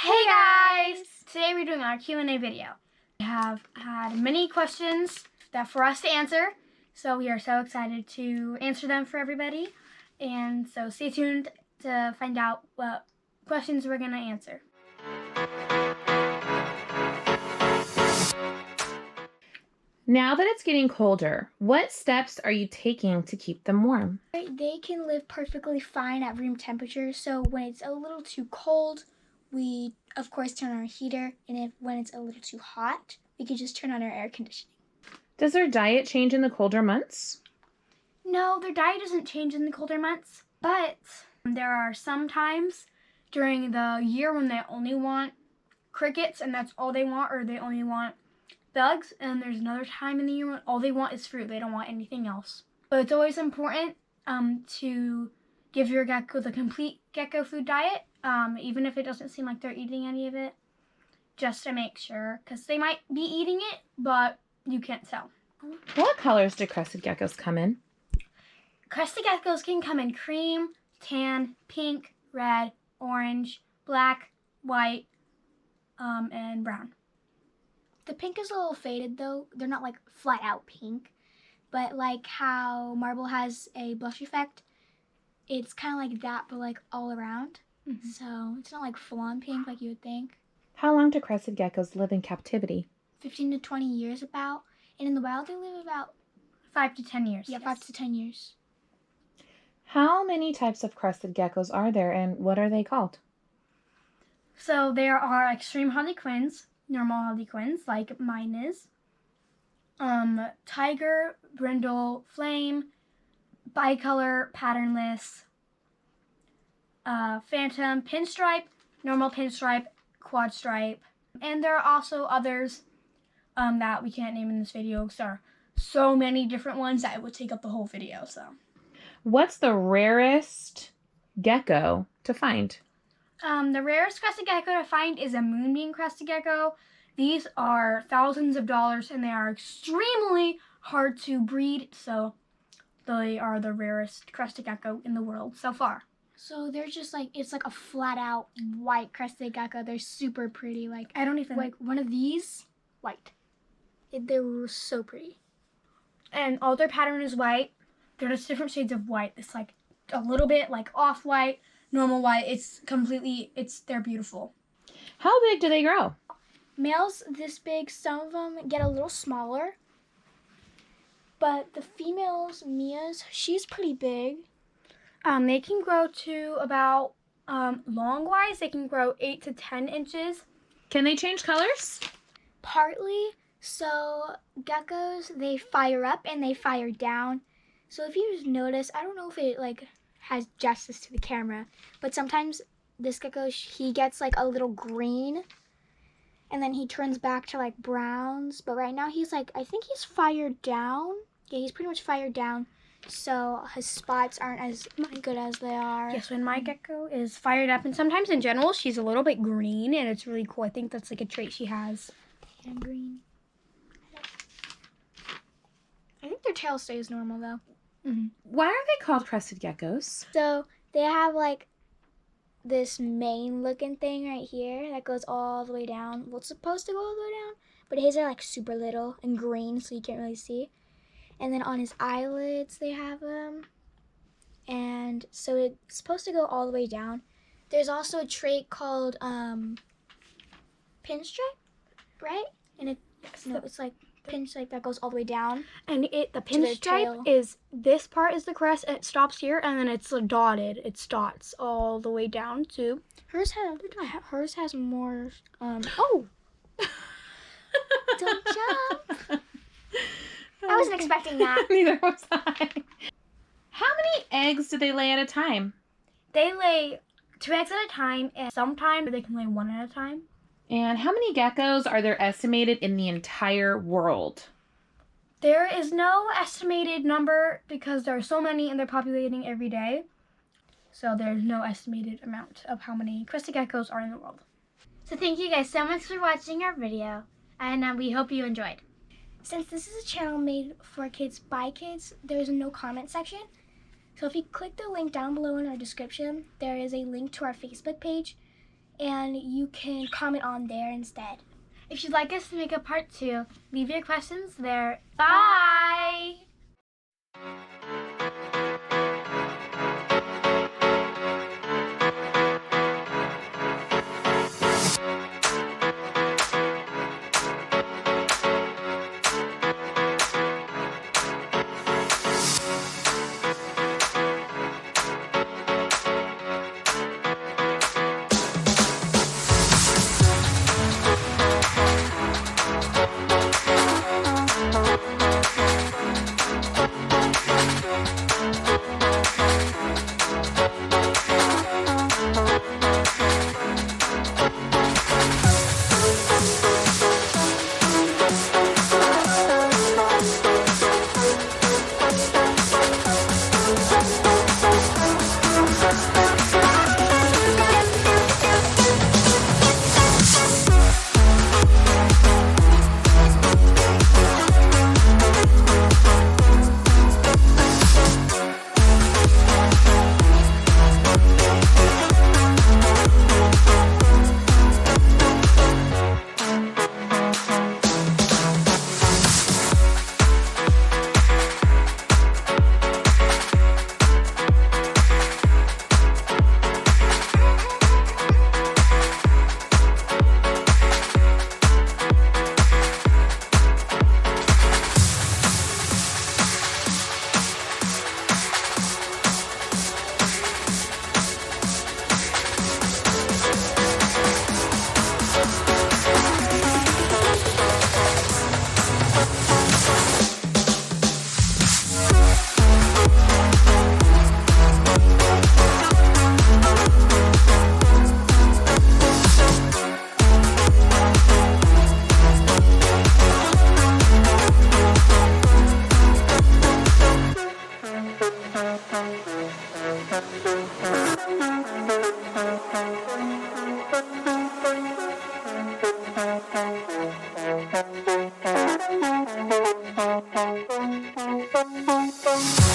Hey guys! Today we're doing our Q&A video. We have had many questions for us to answer, so we are so excited to answer them for everybody. And so stay tuned to find out what questions we're going to answer. Now that it's getting colder, what steps are you taking to keep them warm? They can live perfectly fine at room temperature, so when it's a little too cold, we of course turn on our heater, and when it's a little too hot, we can just turn on our air conditioning. Does their diet change in the colder months? No, their diet doesn't change in the colder months, but there are some times during the year when they only want crickets and that's all they want, or they only want bugs, and there's another time in the year when all they want is fruit. They don't want anything else. But it's always important to give your gecko the complete gecko food diet, even if it doesn't seem like they're eating any of it, just to make sure, because they might be eating it, but you can't tell. What colors do crested geckos come in? Crested geckos can come in cream, tan, pink, red, orange, black, white, and brown. The pink is a little faded though. They're not like flat out pink, but like how marble has a blush effect, it's kind of like that, but like all around. Mm-hmm. So it's not like full on pink like you would think. How long do crested geckos live in captivity? 15 to 20 years about. And in the wild they live about 5 to 10 years. Yeah, yes. 5 to 10 years. How many types of crested geckos are there, and what are they called? So there are extreme harlequins, normal harlequins, like mine is, tiger, brindle, flame, bicolor, patternless, phantom, pinstripe, normal pinstripe, quad stripe, and there are also others that we can't name in this video because there are so many different ones that it would take up the whole video. So, what's the rarest gecko to find? The rarest crested gecko to find is a moonbeam crested gecko. These are thousands of dollars and they are extremely hard to breed, so they are the rarest crested gecko in the world so far. So they're just like, it's like a flat out white crested gecko. They're super pretty. Like, I don't even like one of these, white. They were so pretty. And all their pattern is white. They're just different shades of white. It's like a little bit like off-white, normal white. They're beautiful. How big do they grow? Males this big, some of them get a little smaller. But the females, Mia's, she's pretty big. They can grow to about, long-wise, they can grow 8 to 10 inches. Can they change colors? Partly. So geckos, they fire up and they fire down. So if you just notice, I don't know if it like has justice to the camera, but sometimes this gecko, he gets like a little green and then he turns back to like browns. But right now he's like, I think he's fired down. Yeah, he's pretty much fired down. So his spots aren't as good as they are. Yes, when my gecko is fired up, and sometimes in general she's a little bit green, and it's really cool. I think that's like a trait she has. And green. I think their tail stays normal though. Mm-hmm. Why are they called crested geckos? So they have like this mane looking thing right here that goes all the way down. Well, it's supposed to go all the way down, but his are like super little and green, so you can't really see. And then on his eyelids they have them, and so it's supposed to go all the way down. There's also a trait called pinstripe, right? And it's like pinstripe that goes all the way down. And the pinstripe is, this part is the crest, and it stops here, and then it's dotted. It's dots all the way down too. Hers has more. Oh, don't jump! I wasn't expecting that. Neither was I. How many eggs do they lay at a time? They lay 2 eggs at a time, and sometimes they can lay 1 at a time. And how many geckos are there estimated in the entire world? There is no estimated number because there are so many and they're populating every day. So there's no estimated amount of how many crested geckos are in the world. So thank you guys so much for watching our video, and we hope you enjoyed. Since this is a channel made for kids by kids, there is a no comment section. So if you click the link down below in our description, there is a link to our Facebook page. and you can comment on there instead. If you'd like us to make a part 2, leave your questions there. Bye! Bye.